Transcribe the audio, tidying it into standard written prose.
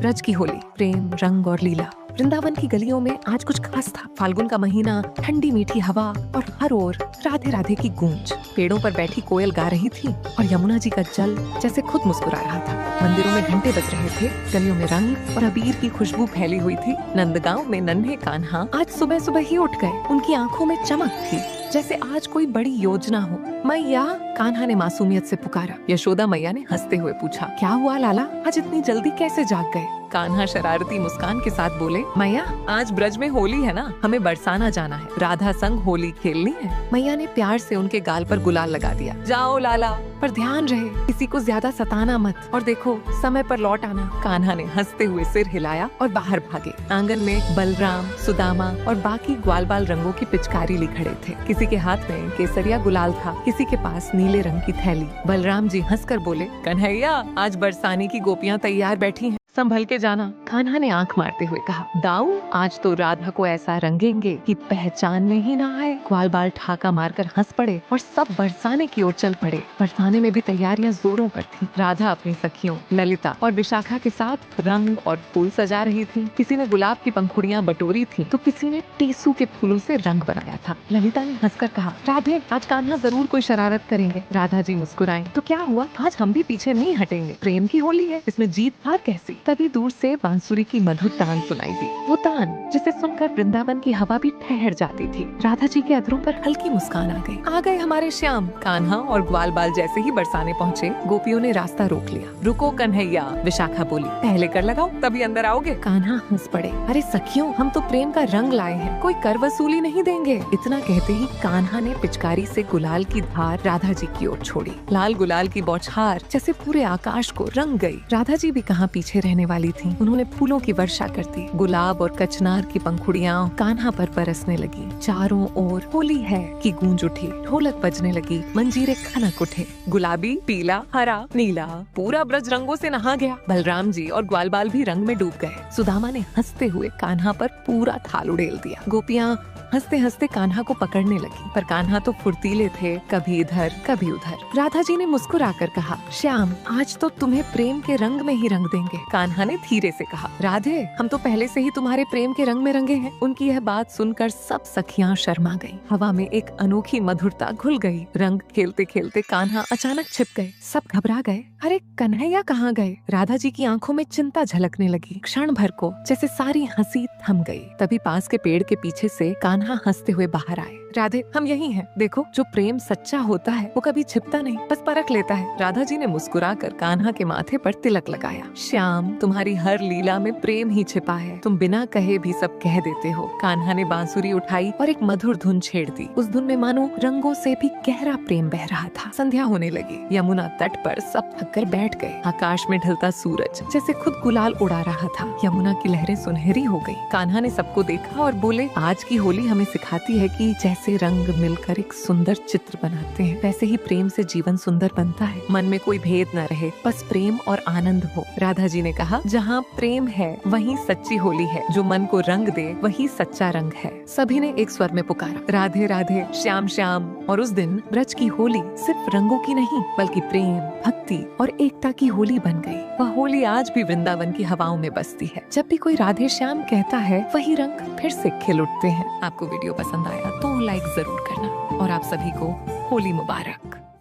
ब्रज की होली, प्रेम, रंग और लीला। वृंदावन की गलियों में आज कुछ खास था। फाल्गुन का महीना, ठंडी मीठी हवा और हर ओर राधे राधे की गूंज। पेड़ों पर बैठी कोयल गा रही थी और यमुना जी का जल जैसे खुद मुस्कुरा रहा था। मंदिरों में घंटे बज रहे थे, गलियों में रंग और अबीर की खुशबू फैली हुई थी। नंदगांव में नन्हे कान्हा आज सुबह सुबह ही उठ गए। उनकी आंखों में चमक थी, जैसे आज कोई बड़ी योजना हो। मैया, कान्हा ने मासूमियत से पुकारा। यशोदा मैया ने हंसते हुए पूछा, क्या हुआ लाला, आज इतनी जल्दी कैसे जाग गए? कान्हा शरारती मुस्कान के साथ बोले, मैया, आज ब्रज में होली है ना, हमें बरसाना जाना है, राधा संग होली खेलनी है। मैया ने प्यार से उनके गाल पर गुलाल लगा दिया। जाओ लाला, पर ध्यान रहे, किसी को ज्यादा सताना मत, और देखो समय पर लौट आना। कान्हा ने हंसते हुए सिर हिलाया और बाहर भागे। आंगन में बलराम, सुदामा और बाकी ग्वाल बाल रंगों की पिचकारी ली खड़े थे। किसी के हाथ में केसरिया गुलाल था, किसी के पास नीले रंग की थैली। बलराम जी हंसकर बोले, कन्हैया, आज बरसाने की गोपियां तैयार बैठी हैं, संभल के जाना। कान्हा ने आंख मारते हुए कहा, दाऊ, आज तो राधा को ऐसा रंगेंगे कि पहचान में ही ना आए। ग्वाल बाल ठाका मारकर हंस पड़े और सब बरसाने की ओर चल पड़े। बरसाने में भी तैयारियां जोरों पर थी। राधा अपनी सखियों ललिता और विशाखा के साथ रंग और फूल सजा रही थी। किसी ने गुलाब की पंखुड़ियां बटोरी थी तो किसी ने टेसू के फूलों से रंग बनाया था। ललिता ने हंसकर कहा, राधे, आज कान्हा जरूर कोई शरारत करेंगे। राधा जी मुस्कुराई, तो क्या हुआ, आज हम भी पीछे नहीं हटेंगे। प्रेम की होली है, इसमें जीत हार कैसी। तभी दूर से बांसुरी की मधुर तान सुनाई दी। वो तान जिसे सुनकर वृंदावन की हवा भी ठहर जाती थी। राधा जी के अधरों पर हल्की मुस्कान आ गए हमारे श्याम। कान्हा और ग्वाल बाल जैसे ही बरसाने पहुँचे, गोपियों ने रास्ता रोक लिया। रुको कन्हैया, विशाखा बोली, पहले कर लगाओ तभी अंदर आओगे। कान्हा हंस पड़े, अरे सखियों, हम तो प्रेम का रंग लाए हैं, कोई कर वसूली नहीं देंगे। इतना कहते ही कान्हा ने पिचकारी से गुलाल की धार राधा जी की ओर छोड़ी। लाल गुलाल की बौछार जैसे पूरे आकाश को रंग गई। राधा जी भी कहाँ पीछे रहने वाली थी। उन्होंने फूलों की वर्षा कर दी। गुलाब और कचनार की पंखुड़ियां कान्हा पर बरसने लगी। चारों ओर होली है की गूंज उठी। ढोलक बजने लगी, मंजीरे खनक उठे। गुलाबी, पीला, हरा, नीला, पूरा ब्रज रंगों से नहा गया। बलराम जी और ग्वाल बाल भी रंग में डूब गए। सुदामा ने हंसते हुए कान्हा पर पूरा थाल उड़ेल दिया। गोपियां हंसते हंसते कान्हा को पकड़ने लगी, पर कान्हा तो फुर्तीले थे, कभी इधर कभी उधर। राधा जी ने मुस्कुराकर कहा, श्याम, आज तो तुम्हें प्रेम के रंग में ही रंग देंगे। कान्हा ने धीरे से कहा, राधे, हम तो पहले से ही तुम्हारे प्रेम के रंग में रंगे हैं। उनकी यह बात सुनकर सब सखियां शर्मा गईं। हवा में एक अनोखी मधुरता घुल गई। रंग खेलते खेलते कान्हा अचानक छिप गए। सब घबरा गए। अरे कन्हैया कहाँ गए? राधा जी की आंखों में चिंता झलकने लगी। क्षण भर को जैसे सारी हंसी थम गई। तभी पास के पेड़ के पीछे से कान्हा हंसते हुए बाहर आए। राधे, हम यही हैं। देखो, जो प्रेम सच्चा होता है वो कभी छिपता नहीं, बस परख लेता है। राधा जी ने मुस्कुराकर कान्हा के माथे पर तिलक लगाया। श्याम, तुम्हारी हर लीला में प्रेम ही छिपा है, तुम बिना कहे भी सब कह देते हो। कान्हा ने बांसुरी उठाई और एक मधुर धुन छेड़ दी। उस धुन में मानो रंगों से भी गहरा प्रेम बह रहा था। संध्या होने लगी। यमुना तट पर सब थक कर बैठ गए। आकाश में ढलता सूरज जैसे खुद गुलाल उड़ा रहा था। यमुना की लहरें सुनहरी हो गई। कान्हा ने सबको देखा और बोले, आज की होली हमें सिखाती है कि जैसे रंग मिलकर एक सुंदर चित्र बनाते हैं, वैसे ही प्रेम से जीवन सुंदर बनता है। मन में कोई भेद न रहे, बस प्रेम और आनंद हो। राधा जी ने कहा, जहाँ प्रेम है वहीं सच्ची होली है। जो मन को रंग दे वही सच्चा रंग है। सभी ने एक स्वर में पुकारा, राधे राधे, श्याम श्याम। और उस दिन ब्रज की होली सिर्फ रंगों की नहीं, बल्कि प्रेम, भक्ति और एकता की होली बन गई। वह होली आज भी वृंदावन की हवाओं में बसती है। जब भी कोई राधे श्याम कहता है, वही रंग फिर से खिल उठते हैं। आपको वीडियो पसंद आया तो लाइक जरूर करना, और आप सभी को होली मुबारक।